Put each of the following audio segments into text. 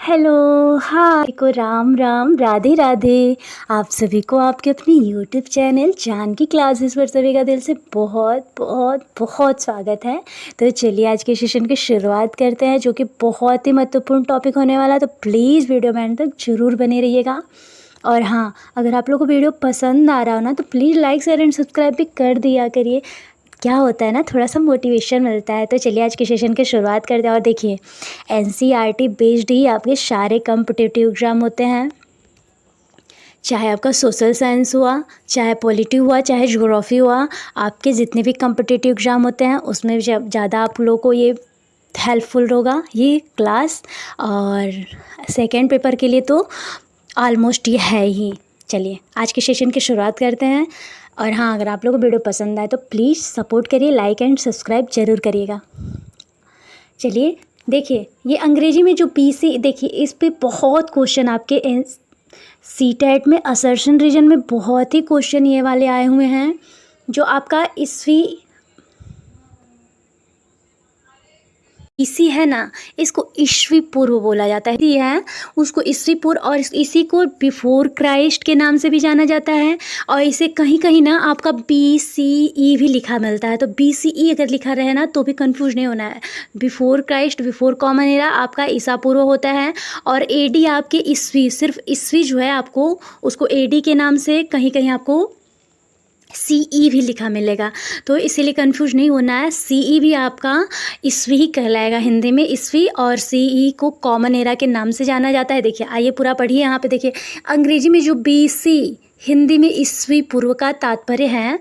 Hello, हाय को राम राम, राधे राधे। आप सभी को आपके अपने यूट्यूब चैनल जानकी क्लासेस पर सभी का दिल से बहुत बहुत बहुत स्वागत है। तो चलिए आज के सेशन की शुरुआत करते हैं, जो कि बहुत ही महत्वपूर्ण टॉपिक होने वाला है। तो प्लीज़ वीडियो में अंत तक जरूर बने रहिएगा। और हाँ, अगर आप लोगों को वीडियो पसंद आ रहा हो ना, तो please like share and subscribe भी कर दिया करिए। क्या होता है ना, थोड़ा सा मोटिवेशन मिलता है। तो चलिए आज के सेशन की शुरुआत करते हैं। और देखिए, एनसीईआरटी बेस्ड ही आपके सारे कॉम्पिटिटिव एग्ज़ाम होते हैं, चाहे आपका सोशल साइंस हुआ, चाहे पॉलिटी हुआ, चाहे ज्योग्राफी हुआ। आपके जितने भी कॉम्पिटिटिव एग्ज़ाम होते हैं उसमें ज़्यादा आप लोगों को ये हेल्पफुल होगा ये क्लास। और सेकेंड पेपर के लिए तो ऑलमोस्ट ये है ही। चलिए आज के सेशन की शुरुआत करते हैं। और हाँ, अगर आप लोगों को वीडियो पसंद आए तो प्लीज़ सपोर्ट करिए, लाइक एंड सब्सक्राइब ज़रूर करिएगा। चलिए देखिए, ये अंग्रेजी में जो पीसी, देखिए इस पे बहुत क्वेश्चन आपके सीटेट में असर्शन रीजन में बहुत ही क्वेश्चन ये वाले आए हुए हैं। जो आपका ईस्वी इसी है ना, इसको ईस्वी पूर्व बोला जाता है। ये है उसको ईस्वी पूर्व, और इसी को बिफोर क्राइस्ट के नाम से भी जाना जाता है। और इसे कहीं कहीं ना आपका BCE भी लिखा मिलता है। तो BCE अगर लिखा रहे ना तो भी कंफ्यूज नहीं होना है। Before Christ, before common era आपका ईसा पूर्व होता है। और AD आपके ईस्वी, सिर्फ ईस्वी जो है आपको उसको AD के नाम से कहीं कहीं आपको CE भी लिखा मिलेगा। तो इसीलिए कंफ्यूज नहीं होना है। CE भी आपका ईस्वी ही कहलाएगा हिंदी में, ईस्वी। और CE को कॉमन एरा के नाम से जाना जाता है। देखिए आइए पूरा पढ़िए। यहाँ पे देखिए, अंग्रेजी में जो BC, हिंदी में ईस्वी पूर्व का तात्पर्य है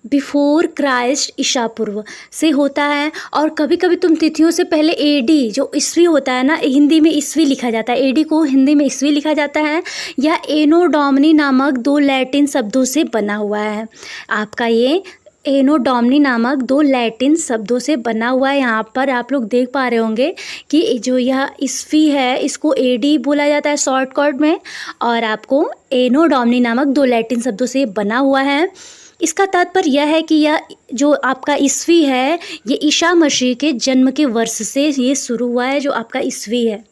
बिफोर क्राइस्ट, ईसा पूर्व से होता है। और कभी कभी तुम तिथियों से पहले AD जो ईस्वी होता है ना, हिंदी में ईस्वी लिखा जाता है। AD को हिंदी में ईस्वी लिखा जाता है। यह एनो डोमिनी नामक दो लैटिन शब्दों से बना हुआ है। आपका ये एनो डोमिनी नामक दो लैटिन शब्दों से बना हुआ है। यहाँ पर आप लोग देख पा रहे होंगे कि जो यह ईस्वी है इसको AD बोला जाता है शॉर्टकट में। और आपको एनो डोमिनी नामक दो लैटिन शब्दों से बना हुआ है। इसका तात्पर्य यह है कि यह जो आपका ईस्वी है ये ईसा मसीह के जन्म के वर्ष से ये शुरू हुआ है, जो आपका ईस्वी है।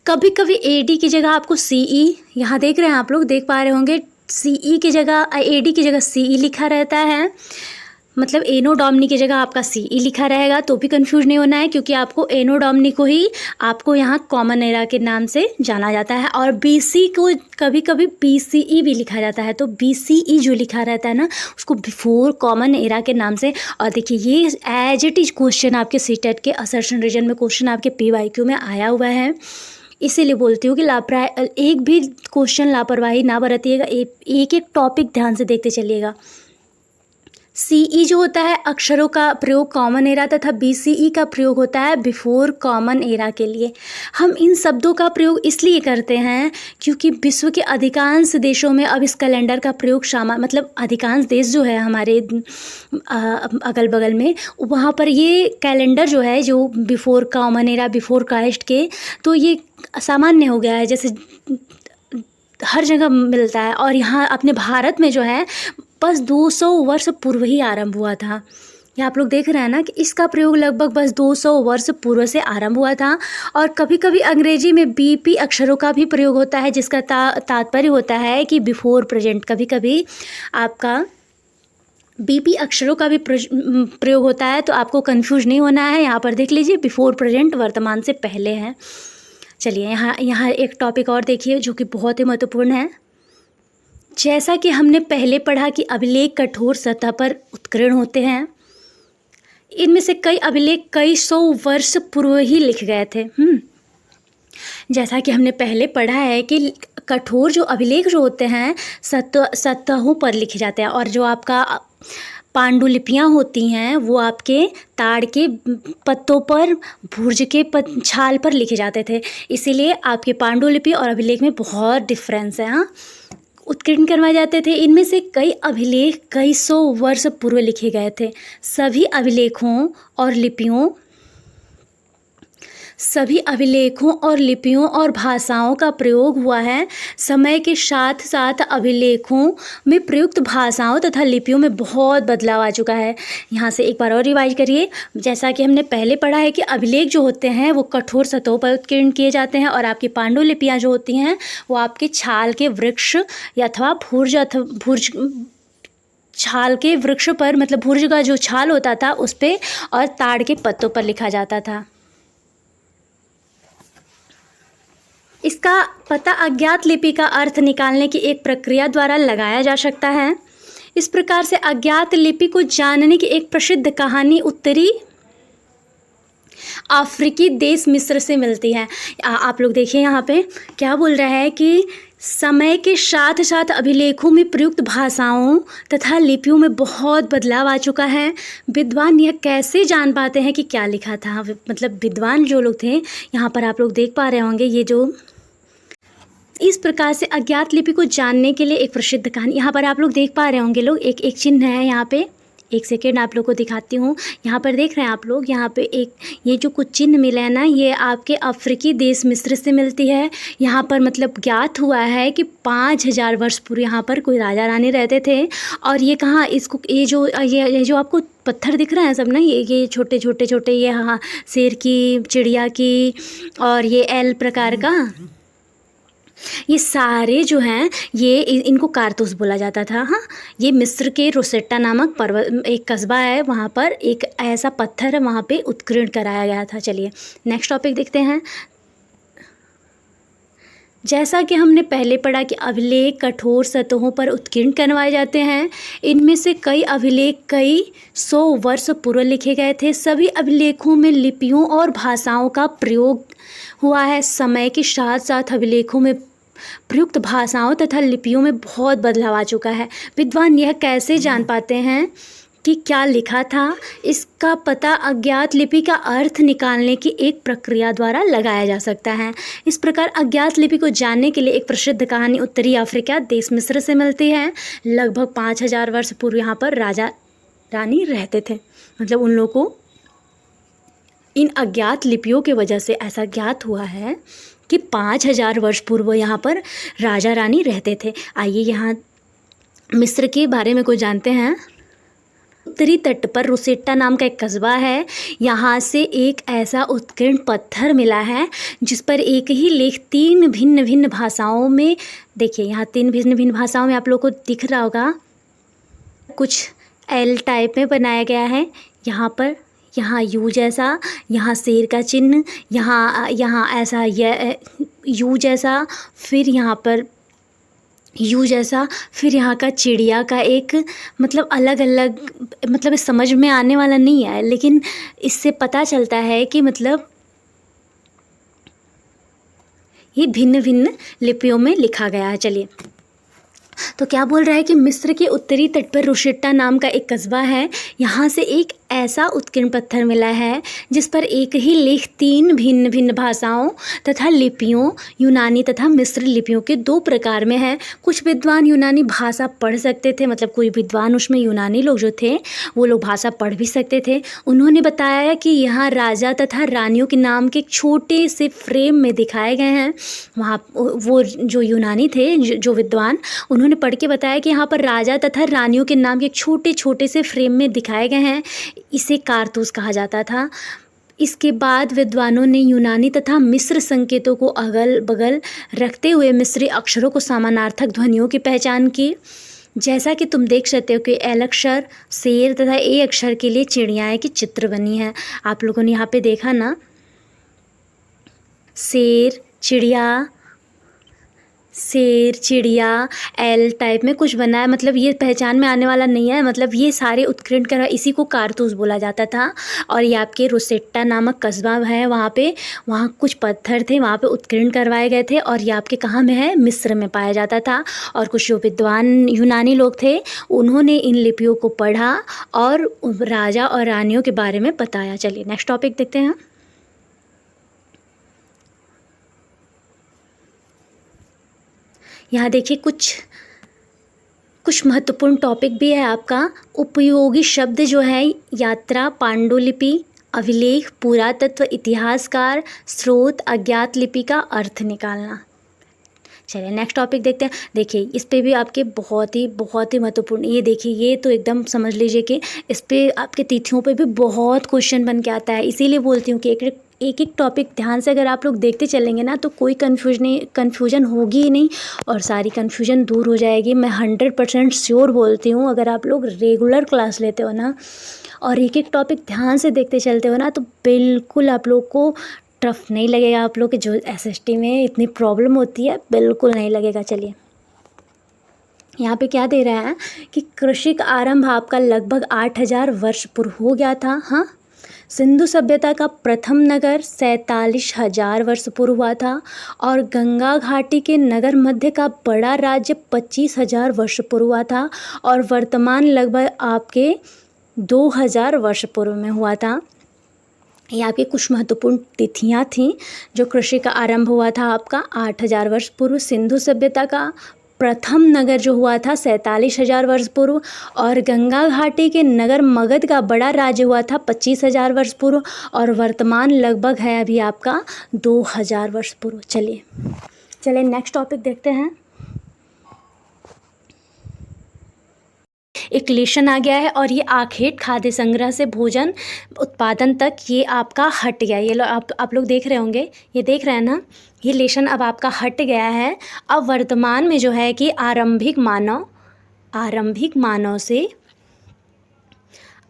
कभी कभी AD की जगह आपको CE, यहाँ देख रहे हैं आप लोग, देख पा रहे होंगे CE की जगह AD की जगह CE लिखा रहता है। मतलब एनो डोमिनी की जगह आपका CE लिखा रहेगा, तो भी कंफ्यूज नहीं होना है, क्योंकि आपको एनो डोमिनी को ही आपको यहाँ कॉमन एरा के नाम से जाना जाता है। और BC को कभी कभी BCE भी लिखा जाता है। तो BCE जो लिखा रहता है ना उसको बिफोर कॉमन एरा के नाम से। और देखिए ये एज इट इज क्वेश्चन आपके सीटेट के असर्शन रीजन में क्वेश्चन आपके PYQ में आया हुआ है। इसीलिए बोलती हूँ कि एक भी क्वेश्चन लापरवाही ना बरतिएगा, एक एक टॉपिक ध्यान से देखते चलिएगा। CE जो होता है अक्षरों का प्रयोग कॉमन एरा, तथा BCE का प्रयोग होता है बिफोर कॉमन एरा के लिए। हम इन शब्दों का प्रयोग इसलिए करते हैं क्योंकि विश्व के अधिकांश देशों में अब इस कैलेंडर का प्रयोग मतलब अधिकांश देश जो है हमारे अगल बगल में, वहाँ पर ये कैलेंडर जो है जो before common era, before Christ के, तो ये सामान्य हो गया है, जैसे हर जगह मिलता है। और यहाँ अपने भारत में जो है बस 200 वर्ष पूर्व ही आरंभ हुआ था। ये आप लोग देख रहे हैं ना कि इसका प्रयोग लगभग बस 200 वर्ष पूर्व से आरंभ हुआ था। और कभी कभी अंग्रेजी में BP अक्षरों का भी प्रयोग होता है, जिसका तात्पर्य होता है कि बिफोर प्रेजेंट। कभी कभी आपका BP अक्षरों का भी प्रयोग होता है, तो आपको कंफ्यूज नहीं होना है। यहाँ पर देख लीजिए, बिफोर प्रेजेंट वर्तमान से पहले है। चलिए यहाँ एक टॉपिक और देखिए जो कि बहुत ही महत्वपूर्ण है। जैसा कि हमने पहले पढ़ा कि अभिलेख कठोर सतह पर उत्कीर्ण होते हैं। इनमें से कई अभिलेख कई सौ वर्ष पूर्व ही लिखे गए थे। जैसा कि हमने पहले पढ़ा है कि कठोर जो अभिलेख जो होते हैं सतहों पर लिखे जाते हैं। और जो आपका पांडुलिपियाँ होती हैं वो आपके ताड़ के पत्तों पर, भुर्ज के छाल पर लिखे जाते थे। इसीलिए आपके पांडुलिपि और अभिलेख में बहुत डिफरेंस है। हाँ, उत्कीर्ण करवाए जाते थे। इनमें से कई अभिलेख कई सौ वर्ष पूर्व लिखे गए थे। सभी अभिलेखों और लिपियों सभी अभिलेखों और लिपियों और भाषाओं का प्रयोग हुआ है। समय के साथ साथ अभिलेखों में प्रयुक्त भाषाओं तथा लिपियों में बहुत बदलाव आ चुका है। यहाँ से एक बार और रिवाइज करिए। जैसा कि हमने पहले पढ़ा है कि अभिलेख जो होते हैं वो कठोर सतहों पर उत्कीर्ण किए जाते हैं, और आपकी पांडुलिपियाँ जो होती हैं वो आपके छाल के वृक्ष या अथवा भुर्ज छाल के वृक्ष पर, मतलब भुर्ज का जो छाल होता था उस पे, और ताड़ के पत्तों पर लिखा जाता था। इसका पता अज्ञात लिपि का अर्थ निकालने की एक प्रक्रिया द्वारा लगाया जा सकता है। इस प्रकार से अज्ञात लिपि को जानने की एक प्रसिद्ध कहानी उत्तरी अफ्रीकी देश मिस्र से मिलती है। आप लोग देखिए यहाँ पे क्या बोल रहा है कि समय के साथ साथ अभिलेखों में प्रयुक्त भाषाओं तथा लिपियों में बहुत बदलाव आ चुका है। विद्वान यह कैसे जान पाते हैं कि क्या लिखा था, मतलब विद्वान जो लोग थे, यहाँ पर आप लोग देख पा रहे होंगे ये जो इस प्रकार से अज्ञात लिपि को जानने के लिए एक प्रसिद्ध कहानी, यहाँ पर आप लोग देख पा रहे होंगे लोग, एक चिन्ह है यहाँ पे। एक सेकेंड आप लोग को दिखाती हूँ। यहाँ पर देख रहे हैं आप लोग, यहाँ पे एक ये जो कुछ चिन्ह मिले हैं ना, ये आपके अफ्रीकी देश मिस्र से मिलती है। यहाँ पर मतलब ज्ञात हुआ है कि 5000 वर्ष पूर्व यहाँ पर कोई राजा रानी रहते थे। और ये कहाँ, इसको ये जो आपको पत्थर दिख रहे हैं सब ना, ये छोटे छोटे छोटे, ये हाँ शेर की, चिड़िया की, और ये एल प्रकार का, ये सारे जो हैं ये इनको कारतूस बोला जाता था। हाँ, ये मिस्र के रोसेट्टा नामक पर्वत, एक कस्बा है, वहाँ पर एक ऐसा पत्थर है, वहाँ पे उत्कीर्ण कराया गया था। चलिए नेक्स्ट टॉपिक देखते हैं। जैसा कि हमने पहले पढ़ा कि अभिलेख कठोर सतहों पर उत्कीर्ण करवाए जाते हैं। इनमें से कई अभिलेख कई 100 वर्ष पूर्व लिखे गए थे। सभी अभिलेखों में लिपियों और भाषाओं का प्रयोग हुआ है। समय के साथ साथ अभिलेखों में प्रयुक्त भाषाओं तथा लिपियों में बहुत बदलाव आ चुका है। विद्वान यह कैसे जान पाते हैं कि क्या लिखा था? इसका पता अज्ञात लिपि का अर्थ निकालने की एक प्रक्रिया द्वारा लगाया जा सकता है। इस प्रकार अज्ञात लिपि को जानने के लिए एक प्रसिद्ध कहानी उत्तरी अफ्रीका देश मिस्र से मिलती है। लगभग 5000 वर्ष पूर्व यहाँ पर राजा रानी रहते थे। मतलब उन लोगों को इन अज्ञात लिपियों की वजह से ऐसा ज्ञात हुआ है कि 5000 वर्ष पूर्व यहाँ पर राजा रानी रहते थे। आइए यहाँ मिस्र के बारे में कुछ जानते हैं। उत्तरी तट पर रोसेट्टा नाम का एक कस्बा है। यहाँ से एक ऐसा उत्कीर्ण पत्थर मिला है जिस पर एक ही लेख 3 भिन्न भिन्न भाषाओं में, देखिए यहाँ 3 भिन्न भिन्न भाषाओं में आप लोगों को दिख रहा होगा, कुछ एल टाइप में बनाया गया है। यहाँ पर यहाँ यू जैसा, यहाँ शेर का चिन्ह, यहाँ ऐसा यू जैसा, फिर यहाँ पर यू जैसा, फिर यहाँ का चिड़िया का एक, मतलब अलग अलग, मतलब समझ में आने वाला नहीं है, लेकिन इससे पता चलता है कि मतलब ये भिन्न भिन्न लिपियों में लिखा गया है। चलिए तो क्या बोल रहा है कि मिस्र के उत्तरी तट पर रोसेट्टा नाम का एक कस्बा है। यहाँ से एक ऐसा उत्कीर्ण पत्थर मिला है जिस पर एक ही लेख 3 भिन्न भिन्न भाषाओं तथा लिपियों, यूनानी तथा मिस्र लिपियों के 2 प्रकार में है। कुछ विद्वान यूनानी भाषा पढ़ सकते थे, मतलब कोई विद्वान उसमें यूनानी लोग जो थे वो लोग भाषा पढ़ भी सकते थे। उन्होंने बताया कि यहाँ राजा तथा रानियों के नाम के छोटे से फ्रेम में दिखाए गए हैं। वहाँ वो जो यूनानी थे, जो विद्वान, उन्होंने पढ़ के बताया कि यहाँ पर राजा तथा रानियों के नाम के छोटे छोटे से फ्रेम में दिखाए गए हैं। इसे कारतूस कहा जाता था। इसके बाद विद्वानों ने यूनानी तथा मिस्र संकेतों को अगल बगल रखते हुए मिस्री अक्षरों को समानार्थक ध्वनियों की पहचान की। जैसा कि तुम देख सकते हो कि एल अक्षर शेर तथा ए अक्षर के लिए चिड़ियाएँ की चित्र बनी है। आप लोगों ने यहाँ पे देखा ना, शेर चिड़िया एल टाइप में कुछ बना है, मतलब ये पहचान में आने वाला नहीं है। मतलब ये सारे उत्कीर्ण कर, इसी को कारतूस बोला जाता था। और ये आपके रोसेट्टा नामक कस्बा है, वहाँ कुछ पत्थर थे, वहाँ पे उत्कीर्ण करवाए गए थे। और ये आपके कहाँ में है? मिस्र में पाया जाता था। और कुछ जो विद्वान यूनानी लोग थे उन्होंने इन लिपियों को पढ़ा और राजा और रानियों के बारे में बताया। चलिए नेक्स्ट टॉपिक देखते हैं। यहाँ देखिए कुछ महत्वपूर्ण टॉपिक भी है आपका। उपयोगी शब्द जो है यात्रा, पांडुलिपि, अभिलेख, पुरातत्व, इतिहासकार, स्रोत, अज्ञात लिपि का अर्थ निकालना। चलिए नेक्स्ट टॉपिक देखते हैं। देखिए इस पे भी आपके बहुत ही महत्वपूर्ण, ये देखिए ये तो एकदम समझ लीजिए कि इस पे आपके तिथियों पे भी बहुत क्वेश्चन बन के आता है। इसीलिए बोलती हूँ कि एक टॉपिक ध्यान से अगर आप लोग देखते चलेंगे ना तो कोई कन्फ्यूजन होगी ही नहीं और सारी कन्फ्यूजन दूर हो जाएगी। मैं 100% श्योर बोलती हूँ, अगर आप लोग रेगुलर क्लास लेते हो ना और एक टॉपिक ध्यान से देखते चलते हो ना तो बिल्कुल आप लोग को टफ नहीं लगेगा। आप लोग के जो एसएसटी में इतनी प्रॉब्लम होती है बिल्कुल नहीं लगेगा। चलिए यहाँ पे क्या दे रहा है कि कृषि का आरंभ आपका लगभग 8000 वर्ष पूर्व हो गया था। हाँ, सिंधु सभ्यता का प्रथम नगर 47,000 वर्ष पूर्व हुआ था और गंगा घाटी के नगर मध्य का बड़ा राज्य 25,000 वर्ष पूर्व हुआ था और वर्तमान लगभग आपके 2000 वर्ष पूर्व में हुआ था। ये आपकी कुछ महत्वपूर्ण तिथियां थीं जो कृषि का आरंभ हुआ था आपका 8000 वर्ष पूर्व, सिंधु सभ्यता का प्रथम नगर जो हुआ था 47,000 वर्ष पूर्व और गंगा घाटी के नगर मगध का बड़ा राज्य हुआ था 25,000 वर्ष पूर्व और वर्तमान लगभग है अभी आपका 2000 वर्ष पूर्व। चलिए नेक्स्ट टॉपिक देखते हैं। एक लेशन आ गया है और ये आखेट खाद्य संग्रह से भोजन उत्पादन तक ये आपका हट गया। ये लो आप लोग देख रहे होंगे, ये देख रहे हैं ना, ये लेशन अब आपका हट गया है। अब वर्तमान में जो है कि आरंभिक मानव से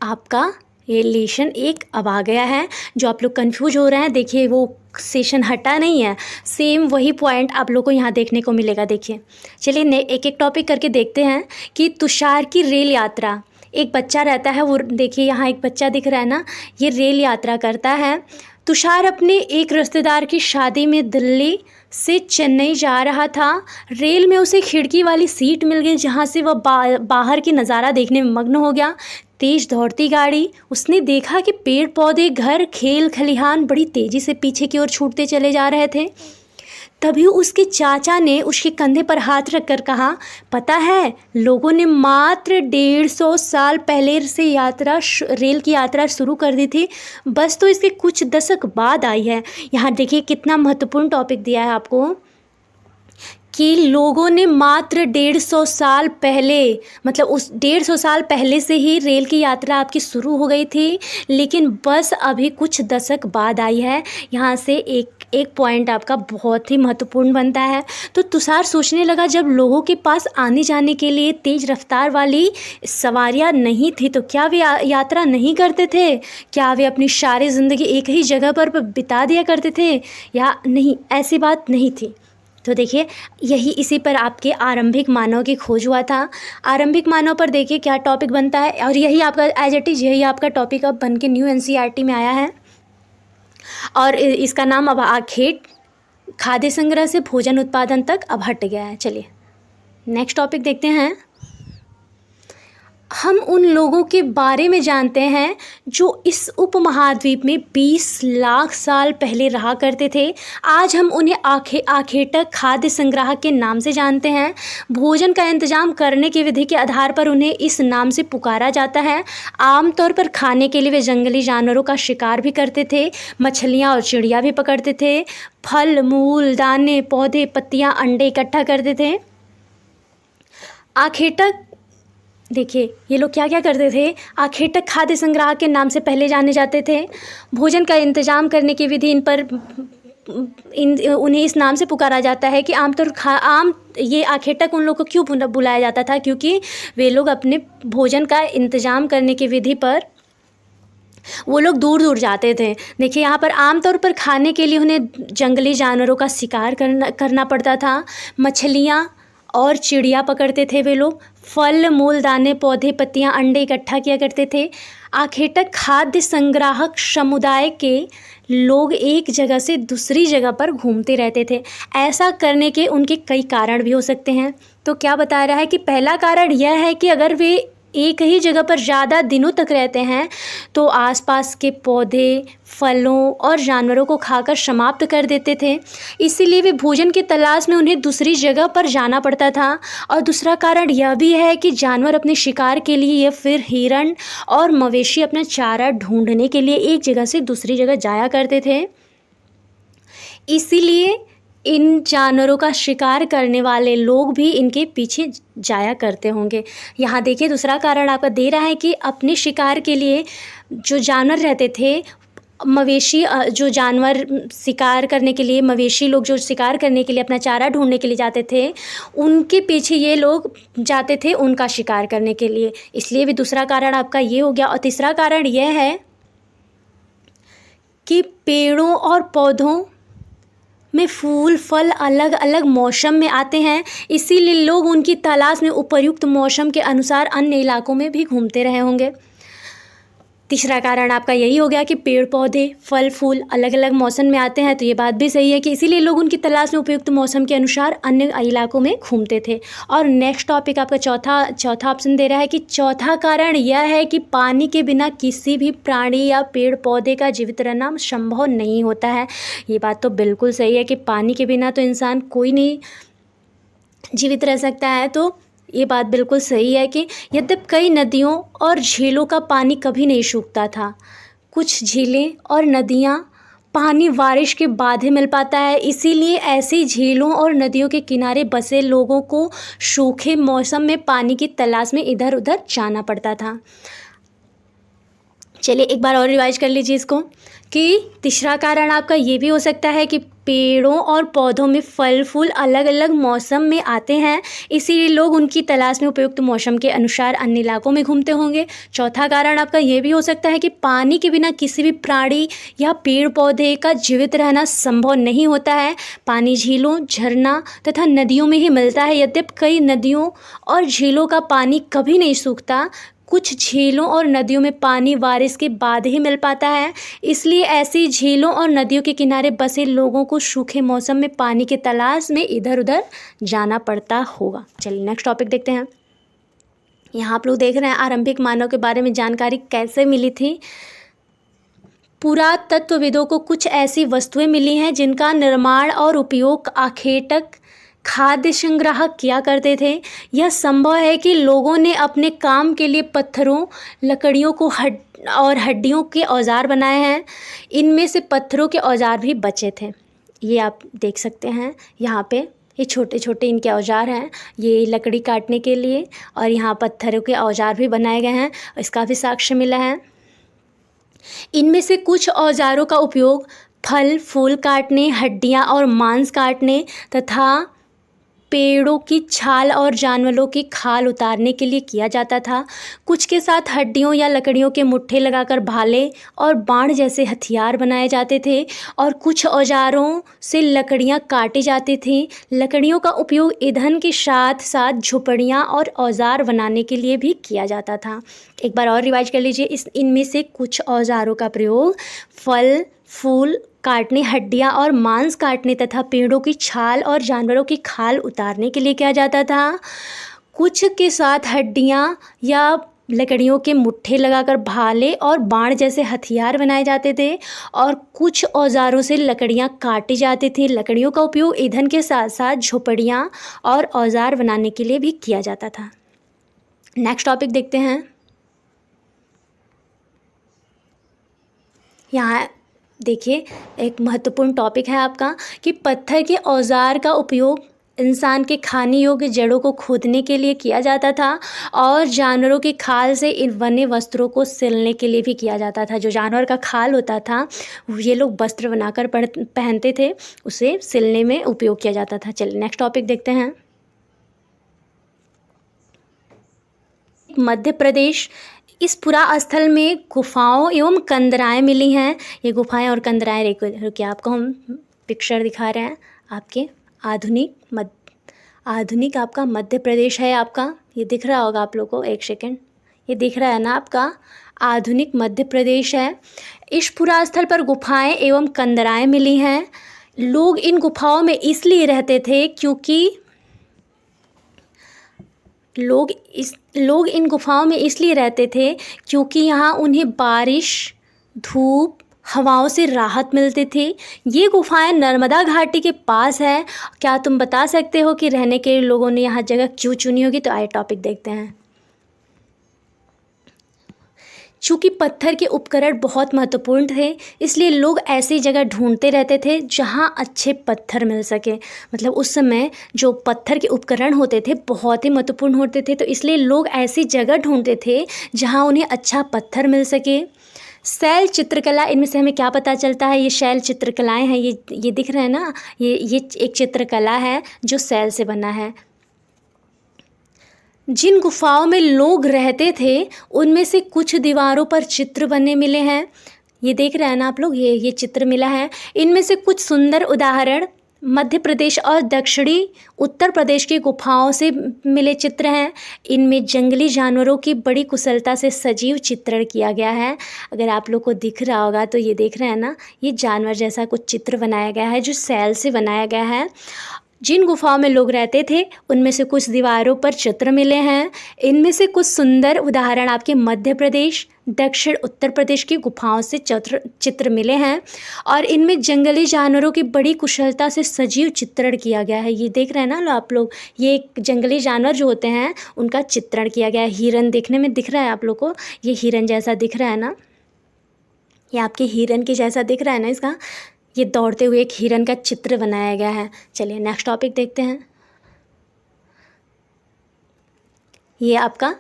आपका ये लेशन एक अब आ गया है। जो आप लोग कंफ्यूज हो रहे हैं, देखिए वो सेशन हटा नहीं है, सेम वही पॉइंट आप लोग को यहाँ देखने को मिलेगा। देखिए चलिए एक टॉपिक करके देखते हैं कि तुषार की रेल यात्रा। एक बच्चा रहता है, वो देखिए यहाँ एक बच्चा दिख रहा है ना, ये रेल यात्रा करता है। तुषार अपने एक रिश्तेदार की शादी में दिल्ली से चेन्नई जा रहा था। रेल में उसे खिड़की वाली सीट मिल गई जहाँ से वह बाहर की नज़ारा देखने में मग्न हो गया। तेज दौड़ती गाड़ी, उसने देखा कि पेड़ पौधे, घर, खेल खलिहान बड़ी तेज़ी से पीछे की ओर छूटते चले जा रहे थे। तभी उसके चाचा ने उसके कंधे पर हाथ रखकर कहा, पता है लोगों ने मात्र 150 साल पहले से रेल की यात्रा शुरू कर दी थी, बस तो इसके कुछ दशक बाद आई है। यहाँ देखिए कितना महत्वपूर्ण टॉपिक दिया है आपको कि लोगों ने मात्र 150 साल पहले, मतलब उस 150 साल पहले से ही रेल की यात्रा आपकी शुरू हो गई थी, लेकिन बस अभी कुछ दशक बाद आई है। यहाँ से एक पॉइंट आपका बहुत ही महत्वपूर्ण बनता है। तो तुषार सोचने लगा, जब लोगों के पास आने जाने के लिए तेज़ रफ्तार वाली सवारियाँ नहीं थी तो क्या वे यात्रा नहीं करते थे? क्या वे अपनी सारी ज़िंदगी एक ही जगह पर बिता दिया करते थे या नहीं? ऐसी बात नहीं थी। तो देखिए इसी पर आपके आरंभिक मानव की खोज हुआ था। आरंभिक मानव पर देखिए क्या टॉपिक बनता है और यही आपका एज इट इज़ यही आपका टॉपिक अब बन के न्यू एनसीईआरटी में आया है और इसका नाम अब आखेट खाद्य संग्रह से भोजन उत्पादन तक अब हट गया है। चलिए नेक्स्ट टॉपिक देखते हैं। हम उन लोगों के बारे में जानते हैं जो इस उपमहाद्वीप में 20 लाख साल पहले रहा करते थे। आज हम उन्हें आखेटक खाद्य संग्राहक के नाम से जानते हैं। भोजन का इंतजाम करने की विधि के आधार पर उन्हें इस नाम से पुकारा जाता है। आमतौर पर खाने के लिए वे जंगली जानवरों का शिकार भी करते थे, मछलियाँ और चिड़िया भी पकड़ते थे, फल मूल दाने पौधे पत्तियाँ अंडे इकट्ठा करते थे। आखेटक देखिए ये लोग क्या क्या करते थे। आखेटक खाद्य संग्राहक के नाम से पहले जाने जाते थे। भोजन का इंतजाम करने की विधि उन्हें इस नाम से पुकारा जाता है कि ये आखेटक उन लोग को क्यों बुलाया जाता था, क्योंकि वे लोग अपने भोजन का इंतजाम करने की विधि पर वो लोग दूर दूर जाते थे। देखिए यहाँ पर आमतौर पर खाने के लिए उन्हें जंगली जानवरों का शिकार करना पड़ता था। मछलियाँ और चिड़िया पकड़ते थे वे लोग। फल मूल दाने पौधे पत्तियाँ अंडे इकट्ठा किया करते थे। आखेटक खाद्य संग्राहक समुदाय के लोग एक जगह से दूसरी जगह पर घूमते रहते थे। ऐसा करने के उनके कई कारण भी हो सकते हैं। तो क्या बता रहा है कि पहला कारण यह है कि अगर वे एक ही जगह पर ज़्यादा दिनों तक रहते हैं तो आसपास के पौधे, फलों और जानवरों को खाकर समाप्त कर देते थे। इसीलिए वे भोजन की तलाश में उन्हें दूसरी जगह पर जाना पड़ता था। और दूसरा कारण यह भी है कि जानवर अपने शिकार के लिए या फिर हिरण और मवेशी अपना चारा ढूंढने के लिए एक जगह से दूसरी जगह जाया करते थे। इसीलिए इन जानवरों का शिकार करने वाले लोग भी इनके पीछे जाया करते होंगे। यहाँ देखिए दूसरा कारण आपका दे रहा है कि अपने शिकार के लिए जो जानवर रहते थे, मवेशी जो जानवर शिकार करने के लिए, मवेशी लोग जो शिकार करने के लिए अपना चारा ढूंढने के लिए जाते थे, उनके पीछे ये लोग जाते थे उनका शिकार करने के लिए। इसलिए भी दूसरा कारण आपका ये हो गया। और तीसरा कारण यह है कि पेड़ों और पौधों में फूल फल अलग अलग मौसम में आते हैं, इसीलिए लोग उनकी तलाश में उपयुक्त मौसम के अनुसार अन्य इलाकों में भी घूमते रहे होंगे। तीसरा कारण आपका यही हो गया कि पेड़ पौधे फल फूल अलग अलग मौसम में आते हैं, तो ये बात भी सही है कि इसीलिए लोग उनकी तलाश में उपयुक्त मौसम के अनुसार अन्य इलाकों में घूमते थे। और नेक्स्ट टॉपिक आपका चौथा ऑप्शन दे रहा है कि चौथा कारण यह है कि पानी के बिना किसी भी प्राणी या पेड़ पौधे का जीवित रहना संभव नहीं होता है। ये बात तो बिल्कुल सही है कि पानी के बिना तो इंसान कोई नहीं जीवित रह सकता है। तो ये बात बिल्कुल सही है कि यद्यपि कई नदियों और झीलों का पानी कभी नहीं सूखता था, कुछ झीलें और नदियाँ पानी बारिश के बाद ही मिल पाता है, इसीलिए ऐसी झीलों और नदियों के किनारे बसे लोगों को सूखे मौसम में पानी की तलाश में इधर उधर जाना पड़ता था। चलिए एक बार और रिवाइज कर लीजिए इसको कि तीसरा कारण आपका ये भी हो सकता है कि पेड़ों और पौधों में फल फूल अलग अलग मौसम में आते हैं, इसीलिए लोग उनकी तलाश में उपयुक्त मौसम के अनुसार अन्य इलाकों में घूमते होंगे। चौथा कारण आपका ये भी हो सकता है कि पानी के बिना किसी भी प्राणी या पेड़ पौधे का जीवित रहना संभव नहीं होता है। पानी झीलों, झरना तथा नदियों में ही मिलता है। यद्यपि कई नदियों और झीलों का पानी कभी नहीं सूखता, कुछ झीलों और नदियों में पानी बारिश के बाद ही मिल पाता है, इसलिए ऐसी झीलों और नदियों के किनारे बसे लोगों को सूखे मौसम में पानी की तलाश में इधर उधर जाना पड़ता होगा। चलिए नेक्स्ट टॉपिक देखते हैं। यहाँ आप लोग देख रहे हैं आरंभिक मानव के बारे में जानकारी कैसे मिली थी। पुरातत्वविदों को कुछ ऐसी वस्तुएं मिली हैं जिनका निर्माण और उपयोग आखेटक खाद्य संग्राहक किया करते थे। यह संभव है कि लोगों ने अपने काम के लिए पत्थरों, लकड़ियों को और हड्डियों के औजार बनाए हैं। इनमें से पत्थरों के औजार भी बचे थे। ये आप देख सकते हैं यहाँ पे, ये छोटे छोटे इनके औजार हैं, ये लकड़ी काटने के लिए, और यहाँ पत्थरों के औजार भी बनाए गए हैं, इसका भी साक्ष्य मिला है। इनमें से कुछ औजारों का उपयोग फल फूल काटने, हड्डियाँ और मांस काटने तथा पेड़ों की छाल और जानवरों की खाल उतारने के लिए किया जाता था। कुछ के साथ हड्डियों या लकड़ियों के मुट्ठे लगाकर भाले और बाण जैसे हथियार बनाए जाते थे, और कुछ औजारों से लकड़ियां काटी जाती थीं। लकड़ियों का उपयोग ईंधन के साथ साथ झोपड़ियां और औजार बनाने के लिए भी किया जाता था। एक बार और रिवाइज कर लीजिए। इनमें से कुछ औजारों का प्रयोग फल फूल काटने, हड्डियाँ और मांस काटने तथा पेड़ों की छाल और जानवरों की खाल उतारने के लिए किया जाता था। कुछ के साथ हड्डियाँ या लकड़ियों के मुट्ठे लगाकर भाले और बाण जैसे हथियार बनाए जाते थे, और कुछ औजारों से लकड़ियाँ काटी जाती थी। लकड़ियों का उपयोग ईंधन के साथ साथ झोपड़ियाँ और औजार बनाने के लिए भी किया जाता था। नेक्स्ट टॉपिक देखते हैं। यहाँ देखिए एक महत्वपूर्ण टॉपिक है आपका कि पत्थर के औजार का उपयोग इंसान के खाने योग्य जड़ों को खोदने के लिए किया जाता था, और जानवरों की खाल से इन बने वस्त्रों को सिलने के लिए भी किया जाता था। जो जानवर का खाल होता था ये लोग वस्त्र बनाकर पहनते थे, उसे सिलने में उपयोग किया जाता था। चलिए नेक्स्ट टॉपिक देखते हैं। मध्य प्रदेश, इस पुरा स्थल में गुफाओं एवं कंदराएं मिली हैं। ये गुफाएं और कंदराएं रुकिए आपको हम पिक्चर दिखा रहे हैं। आपके आधुनिक आपका मध्य प्रदेश है। आपका ये दिख रहा होगा आप लोगों को, एक सेकेंड, ये दिख रहा है ना आपका आधुनिक मध्य प्रदेश है। इस पुरा स्थल पर गुफाएं एवं कंदराएं मिली हैं। लोग इन गुफाओं में इसलिए रहते थे क्योंकि लोग इन गुफाओं में इसलिए रहते थे क्योंकि यहाँ उन्हें बारिश, धूप, हवाओं से राहत मिलती थी। ये गुफाएं नर्मदा घाटी के पास है। क्या तुम बता सकते हो कि रहने के लोगों ने यहाँ जगह क्यों चुनी होगी? तो आइए टॉपिक देखते हैं। चूँकि पत्थर के उपकरण बहुत महत्वपूर्ण थे, इसलिए लोग ऐसी जगह ढूंढते रहते थे जहाँ अच्छे पत्थर मिल सके। मतलब उस समय जो पत्थर के उपकरण होते थे बहुत ही महत्वपूर्ण होते थे, तो इसलिए लोग ऐसी जगह ढूंढते थे जहाँ उन्हें अच्छा पत्थर मिल सके। शैल चित्रकला, इनमें से हमें क्या पता चलता है? ये शैल चित्रकलाएं हैं, ये दिख रहे हैं ना, ये एक चित्रकला है जो शैल से बना है। जिन गुफाओं में लोग रहते थे उनमें से कुछ दीवारों पर चित्र बने मिले हैं। ये देख रहे हैं ना आप लोग, ये चित्र मिला है। इनमें से कुछ सुंदर उदाहरण मध्य प्रदेश और दक्षिणी उत्तर प्रदेश की गुफाओं से मिले चित्र हैं। इनमें जंगली जानवरों की बड़ी कुशलता से सजीव चित्रण किया गया है। अगर आप लोग को दिख रहा होगा तो ये देख रहे हैं ना, ये जानवर जैसा कुछ चित्र बनाया गया है जो शैल से बनाया गया है। जिन गुफाओं में लोग रहते थे उनमें से कुछ दीवारों पर चित्र मिले हैं। इनमें से कुछ सुंदर उदाहरण आपके मध्य प्रदेश, दक्षिण उत्तर प्रदेश की गुफाओं से चित्र मिले हैं और इनमें जंगली जानवरों की बड़ी कुशलता से सजीव चित्रण किया गया है। ये देख रहे हैं ना आप लोग, ये एक जंगली जानवर जो होते हैं उनका चित्रण किया गया है। हिरन देखने में दिख रहा है आप लोग को, ये हिरन जैसा दिख रहा है ना, ये आपके हिरन के जैसा दिख रहा है ना, इसका ये दौड़ते हुए एक हिरन का चित्र बनाया गया है। चलिए नेक्स्ट टॉपिक देखते हैं। ये आपका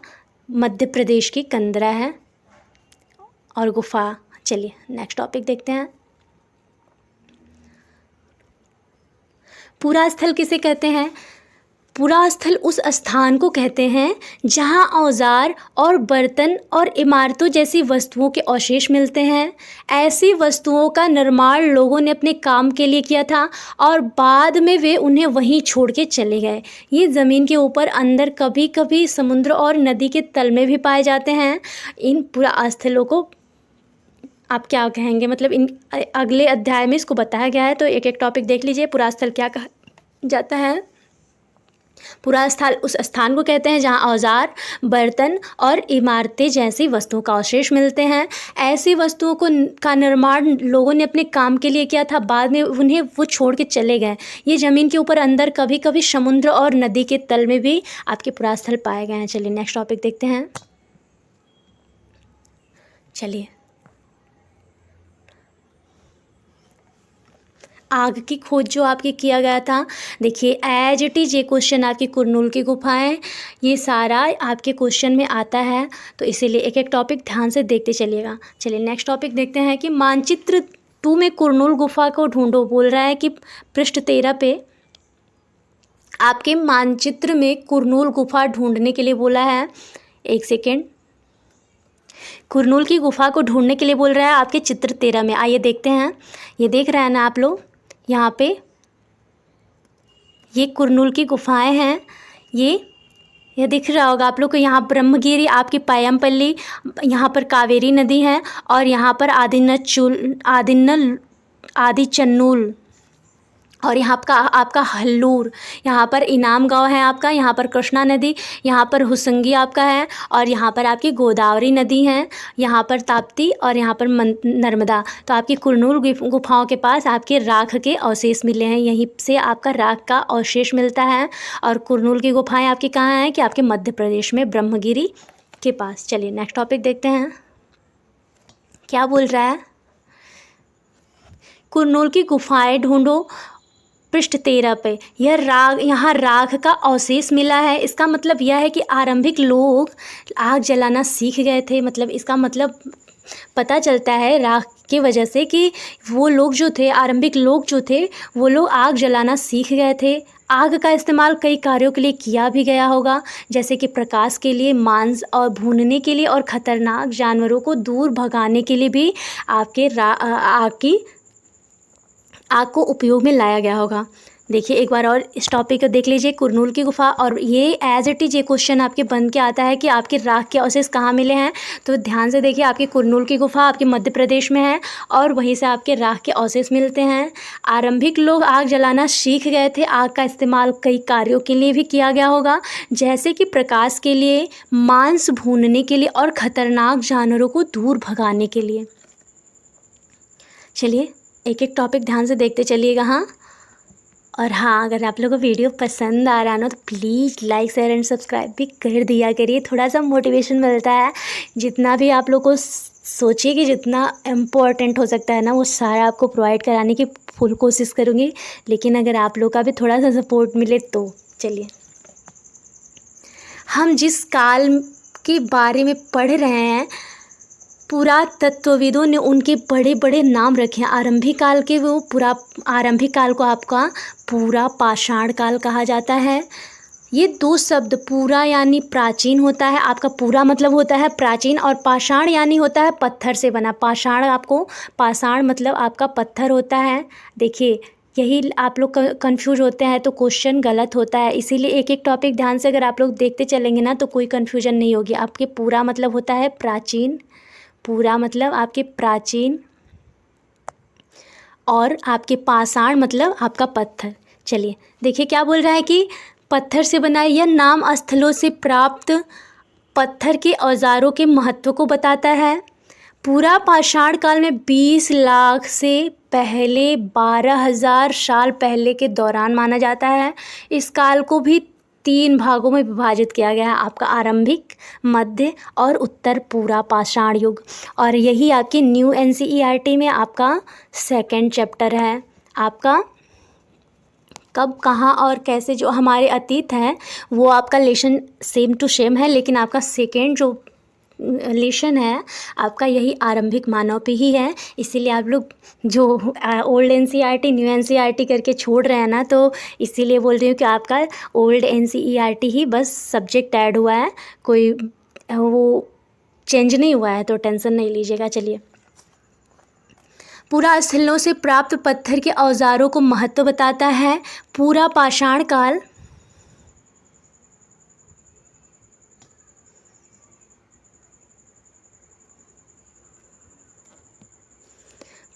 मध्य प्रदेश की कंदरा है और गुफा। चलिए नेक्स्ट टॉपिक देखते हैं। पुरास्थल किसे कहते हैं? पुरास्थल उस स्थान को कहते हैं जहां औजार और बर्तन और इमारतों जैसी वस्तुओं के अवशेष मिलते हैं। ऐसी वस्तुओं का निर्माण लोगों ने अपने काम के लिए किया था और बाद में वे उन्हें वहीं छोड़ के चले गए। ये ज़मीन के ऊपर, अंदर, कभी कभी समुद्र और नदी के तल में भी पाए जाते हैं। इन पुरास्थलों को आप क्या कहेंगे? मतलब इन अगले अध्याय में इसको बताया गया है, तो एक एक टॉपिक देख लीजिए। पुरास्थल क्या कहा जाता है? पुरास्थल उस स्थान को कहते हैं जहां औजार, बर्तन और इमारतें जैसी वस्तुओं का अवशेष मिलते हैं। ऐसी वस्तुओं का निर्माण लोगों ने अपने काम के लिए किया था, बाद में उन्हें वो छोड़ के चले गए। ये ज़मीन के ऊपर, अंदर, कभी कभी समुद्र और नदी के तल में भी आपके पुरास्थल पाए गए हैं। चलिए नेक्स्ट टॉपिक देखते हैं। चलिए, आग की खोज जो आपके किया गया था, देखिए एज इट इज़ ये क्वेश्चन आपकी कुरनूल की गुफाएं, ये सारा आपके क्वेश्चन में आता है, तो इसीलिए एक एक टॉपिक ध्यान से देखते चलिएगा। चलिए नेक्स्ट टॉपिक देखते हैं कि मानचित्र 2 में कुरनूल गुफा को ढूंढो। बोल रहा है कि पृष्ठ 13 पे आपके मानचित्र में कुरनूल गुफा ढूंढने के लिए बोला है। एक सेकेंड, कुरनूल की गुफा को ढूंढने के लिए बोल रहा है आपके चित्र 13 में। आइए देखते हैं। ये देख रहे हैं ना आप लोग, यहाँ पे ये कुरनूल की गुफाएं हैं। ये दिख रहा होगा आप लोग को। यहाँ ब्रह्मगिरी, आपकी पायमपल्ली, यहाँ पर कावेरी नदी है और यहाँ पर आदिचन्नूल और यहाँ आपका हल्लूर, यहाँ पर इनाम गांव है आपका, यहाँ पर कृष्णा नदी, यहाँ पर हुसंगी आपका है और यहाँ पर आपकी गोदावरी नदी है, यहाँ पर ताप्ती और यहाँ पर नर्मदा। तो आपकी कुरनूल गुफाओं के पास आपके राख के अवशेष मिले हैं, यहीं से आपका राख का अवशेष मिलता है। और कुरनूल की गुफाएं आपकी कहाँ हैं? कि आपके मध्य प्रदेश में ब्रह्मगिरी के पास। चलिए नेक्स्ट टॉपिक देखते हैं, क्या बोल रहा है। कुरनूल की गुफाएं ढूंढो, पृष्ठ 13 पे। यहाँ राख का अवशेष मिला है। इसका मतलब यह है कि आरंभिक लोग आग जलाना सीख गए थे। मतलब इसका मतलब पता चलता है राख की वजह से कि वो लोग जो थे, आरंभिक लोग जो थे, वो लोग आग जलाना सीख गए थे। आग का इस्तेमाल कई कार्यों के लिए किया भी गया होगा, जैसे कि प्रकाश के लिए, मांस और भूनने के लिए और ख़तरनाक जानवरों को दूर भगाने के लिए भी आपके आग को उपयोग में लाया गया होगा। देखिए एक बार और इस टॉपिक को देख लीजिए, कुरनूल की गुफा। और ये एज इट इज़ ये क्वेश्चन आपके बन के आता है कि आपके राख के अवशेष कहाँ मिले हैं। तो ध्यान से देखिए, आपकी कुरनूल की गुफा आपके मध्य प्रदेश में है और वहीं से आपके राख के अवशेष मिलते हैं। आरंभिक लोग आग जलाना सीख गए थे। आग का इस्तेमाल कई कार्यों के लिए भी किया गया होगा, जैसे कि प्रकाश के लिए, मांस भूनने के लिए और ख़तरनाक जानवरों को दूर भगाने के लिए। चलिए एक एक टॉपिक ध्यान से देखते चलिएगा। हाँ, और हाँ, अगर आप लोगों को वीडियो पसंद आ रहा ना तो please like share and subscribe भी कर दिया करिए, थोड़ा सा मोटिवेशन मिलता है। जितना भी आप लोग को सोचिए कि जितना इम्पोर्टेंट हो सकता है ना वो सारा आपको प्रोवाइड कराने की फुल कोशिश करूँगी, लेकिन अगर आप लोग का भी थोड़ा सा सपोर्ट मिले तो। चलिए, हम जिस काल के बारे में पढ़ रहे हैं, पुरातत्वविदों ने उनके बड़े बड़े नाम रखे हैं। आरंभिक काल के आरंभिक काल को आपका पूरा पाषाण काल कहा जाता है। ये दो शब्द, पूरा यानी प्राचीन होता है, आपका पूरा मतलब होता है प्राचीन, और पाषाण यानी होता है पत्थर से बना। पाषाण मतलब आपका पत्थर होता है। देखिए यही आप लोग कंफ्यूज होते हैं तो क्वेश्चन गलत होता है, इसीलिए एक एक टॉपिक ध्यान से अगर आप लोग देखते चलेंगे ना तो कोई कन्फ्यूजन नहीं होगी। आपके पूरा मतलब होता है प्राचीन, पूरा मतलब आपके प्राचीन, और आपके पाषाण मतलब आपका पत्थर। चलिए देखिए क्या बोल रहा है कि पत्थर से बनाए यह नाम स्थलों से प्राप्त पत्थर के औजारों के महत्व को बताता है। पूरा पाषाण काल में 20 लाख से पहले 12,000 साल पहले के दौरान माना जाता है। इस काल को भी 3 भागों में विभाजित किया गया है, आपका आरंभिक, मध्य और उत्तर पूरा पाषाण युग। और यही आपकी न्यू NCERT में आपका सेकंड चैप्टर है। आपका कब, कहाँ और कैसे जो हमारे अतीत हैं वो आपका लेसन सेम टू सेम है, लेकिन आपका सेकेंड जो लेसन है आपका यही आरंभिक मानव पे ही है। इसीलिए आप लोग जो ओल्ड NCERT न्यू NCERT करके छोड़ रहे हैं ना, तो इसीलिए बोल रही हूँ कि आपका ओल्ड NCERT ही बस सब्जेक्ट ऐड हुआ है, कोई वो चेंज नहीं हुआ है, तो टेंशन नहीं लीजिएगा। चलिए, पूरा स्थलों से प्राप्त पत्थर के औजारों को महत्व बताता है। पूरा पाषाण काल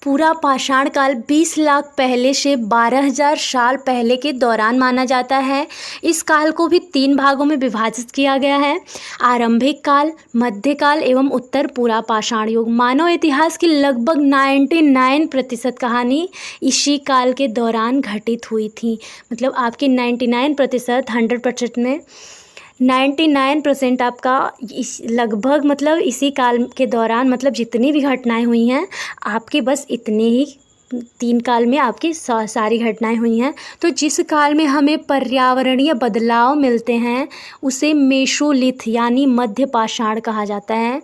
पूरा पाषाण काल 20 लाख पहले से 12,000 साल पहले के दौरान माना जाता है। इस काल को भी 3 भागों में विभाजित किया गया है, आरंभिक काल, मध्यकाल एवं उत्तर पूरा पाषाण युग। मानव इतिहास की लगभग 99% कहानी इसी काल के दौरान घटित हुई थी। मतलब आपकी 99%, 100% में 99% आपका इस लगभग मतलब इसी काल के दौरान, मतलब जितनी भी घटनाएं हुई हैं आपके बस इतने ही 3 काल में आपकी सारी घटनाएं हुई हैं। तो जिस काल में हमें पर्यावरणीय बदलाव मिलते हैं उसे मेसोलिथ यानी मध्य पाषाण कहा जाता है।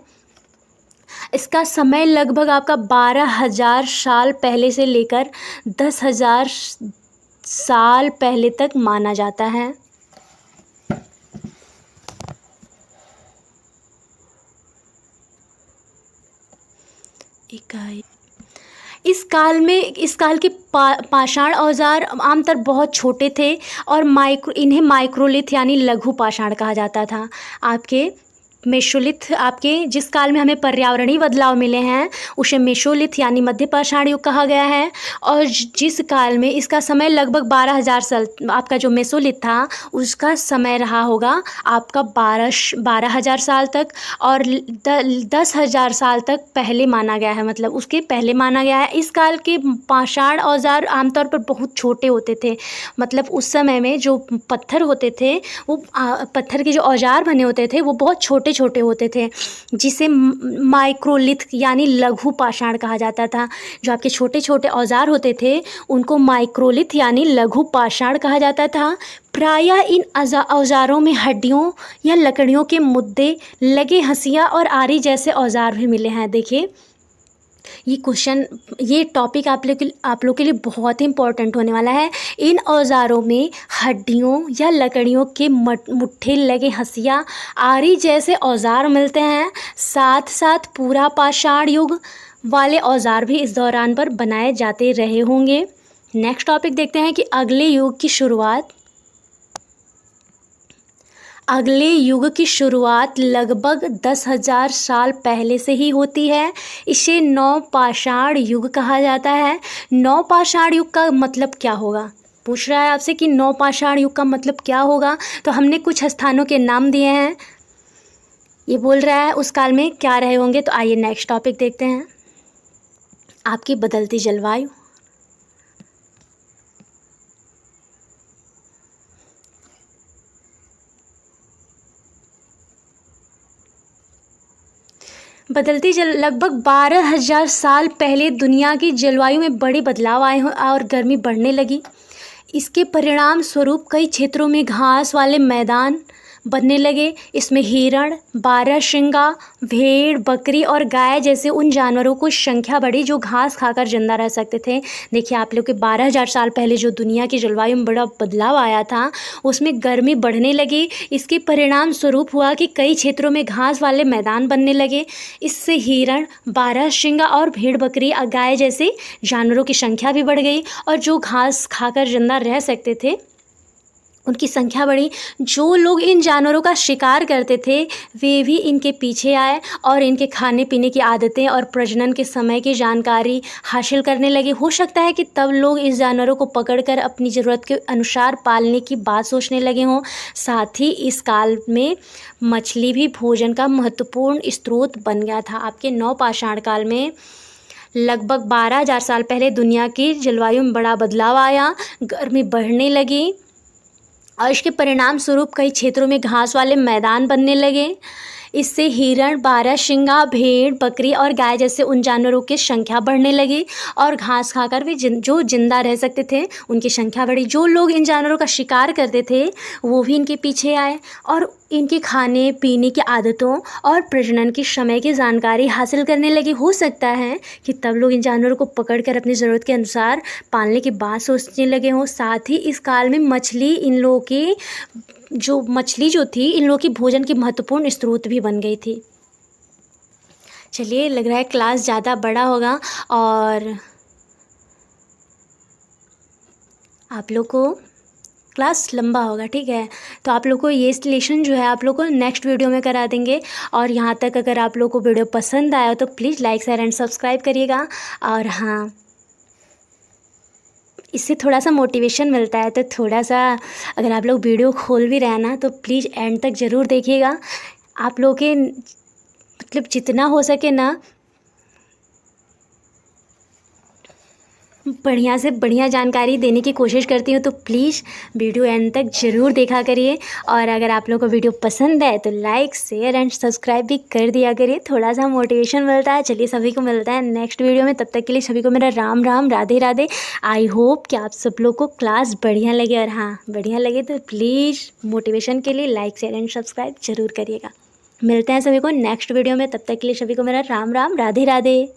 इसका समय लगभग आपका 12,000 साल पहले से लेकर 10,000 साल पहले तक माना जाता है। इस काल के पाषाण औजार आमतौर बहुत छोटे थे और इन्हें माइक्रोलिथ यानी लघु पाषाण कहा जाता था। आपके मेसोलिथ, आपके जिस काल में हमें पर्यावरणीय बदलाव मिले हैं उसे मेसोलिथ यानी मध्य पाषाण युग कहा गया है। और जिस काल में इसका समय लगभग 12,000 साल, आपका जो मेसोलिथ था उसका समय रहा होगा आपका 12,000 साल तक, और 10,000 साल तक पहले माना गया है, मतलब उसके पहले माना गया है। इस काल के पाषाण औजार आमतौर पर बहुत छोटे होते थे, मतलब उस समय में जो पत्थर होते थे वो पत्थर के जो औजार बने होते थे वो बहुत छोटे छोटे होते थे, जिसे माइक्रोलिथ यानी लघु पाषाण कहा जाता था। जो आपके छोटे छोटे औजार होते थे उनको माइक्रोलिथ यानी लघु पाषाण कहा जाता था। प्रायः इन औजारों में हड्डियों या लकड़ियों के मुद्दे लगे, हंसिया और आरी जैसे औजार भी मिले हैं। देखिए ये टॉपिक आप लोग के लिए बहुत ही इम्पोर्टेंट होने वाला है। इन औजारों में हड्डियों या लकड़ियों के मुट्ठे लगे, हंसिया, आरी जैसे औजार मिलते हैं। साथ साथ पूरा पाषाण युग वाले औजार भी इस दौरान पर बनाए जाते रहे होंगे। नेक्स्ट टॉपिक देखते हैं कि अगले युग की शुरुआत। अगले युग की शुरुआत लगभग 10,000 साल पहले से ही होती है। इसे नवपाषाण युग कहा जाता है। नवपाषाण युग का मतलब क्या होगा, पूछ रहा है आपसे कि नवपाषाण युग का मतलब क्या होगा। तो हमने कुछ स्थानों के नाम दिए हैं, ये बोल रहा है उस काल में क्या रहे होंगे। तो आइए नेक्स्ट टॉपिक देखते हैं, आपकी बदलती जलवायु। लगभग 12,000 साल पहले दुनिया की जलवायु में बड़े बदलाव आए हैं और गर्मी बढ़ने लगी। इसके परिणाम स्वरूप कई क्षेत्रों में घास वाले मैदान बनने लगे। इसमें हिरण, बारहसिंगा, भेड़, बकरी और गाय जैसे उन जानवरों की संख्या बढ़ी जो घास खाकर जिंदा रह सकते थे। देखिए आप लोग के 12,000 साल पहले जो दुनिया की जलवायु में बड़ा बदलाव आया था, उसमें गर्मी बढ़ने लगी। इसके परिणाम स्वरूप हुआ कि कई क्षेत्रों में घास वाले मैदान बनने लगे। इससे हिरण, बारहसिंगा और भेड़, बकरी, गाय जैसे जानवरों की संख्या भी बढ़ गई और जो घास खाकर जिंदा रह सकते थे उनकी संख्या बढ़ी। जो लोग इन जानवरों का शिकार करते थे वे भी इनके पीछे आए और इनके खाने पीने की आदतें और प्रजनन के समय की जानकारी हासिल करने लगे। हो सकता है कि तब लोग इस जानवरों को पकड़कर अपनी ज़रूरत के अनुसार पालने की बात सोचने लगे हों। साथ ही इस काल में मछली भी भोजन का महत्वपूर्ण स्रोत बन गया था। आपके नवपाषाण काल में लगभग 12,000 साल पहले दुनिया की जलवायु में बड़ा बदलाव आया, गर्मी बढ़ने लगी और इसके परिणाम स्वरूप कई क्षेत्रों में घास वाले मैदान बनने लगे। इससे हिरण, बारहसिंगा, भेड़, बकरी और गाय जैसे उन जानवरों की संख्या बढ़ने लगी और घास खाकर वे जो जिंदा रह सकते थे उनकी संख्या बढ़ी। जो लोग इन जानवरों का शिकार करते थे वो भी इनके पीछे आए और इनके खाने पीने की आदतों और प्रजनन के समय की जानकारी हासिल करने लगे। हो सकता है कि तब लोग इन जानवरों को पकड़कर अपनी ज़रूरत के अनुसार पालने की बात सोचने लगे हों। साथ ही इस काल में मछली जो थी इन लोगों की भोजन की महत्वपूर्ण स्रोत भी बन गई थी। चलिए लग रहा है क्लास ज़्यादा बड़ा होगा और आप लोग को क्लास लंबा होगा, ठीक है। तो आप लोग को ये लेसन जो है आप लोग को नेक्स्ट वीडियो में करा देंगे। और यहाँ तक अगर आप लोग को वीडियो पसंद आया तो please like share and subscribe करिएगा। और हाँ, इससे थोड़ा सा मोटिवेशन मिलता है, तो थोड़ा सा अगर आप लोग वीडियो खोल भी रहे हैं ना तो प्लीज़ एंड तक ज़रूर देखिएगा। आप लोग के मतलब जितना हो सके ना बढ़िया से बढ़िया जानकारी देने की कोशिश करती हूँ, तो प्लीज़ वीडियो एंड तक ज़रूर देखा करिए। और अगर आप लोगों को वीडियो पसंद है तो लाइक शेयर एंड सब्सक्राइब भी कर दिया करिए, थोड़ा सा मोटिवेशन मिलता है। चलिए सभी को मिलता है नेक्स्ट वीडियो में, तब तक के लिए सभी को मेरा राम राम, राधे राधे। आई होप कि आप सब लोग को क्लास बढ़िया लगे, और हाँ बढ़िया लगे तो प्लीज़ मोटिवेशन के लिए लाइक शेयर एंड सब्सक्राइब ज़रूर करिएगा। मिलते हैं सभी को नेक्स्ट वीडियो में, तब तक के लिए सभी को मेरा राम राम, राधे राधे।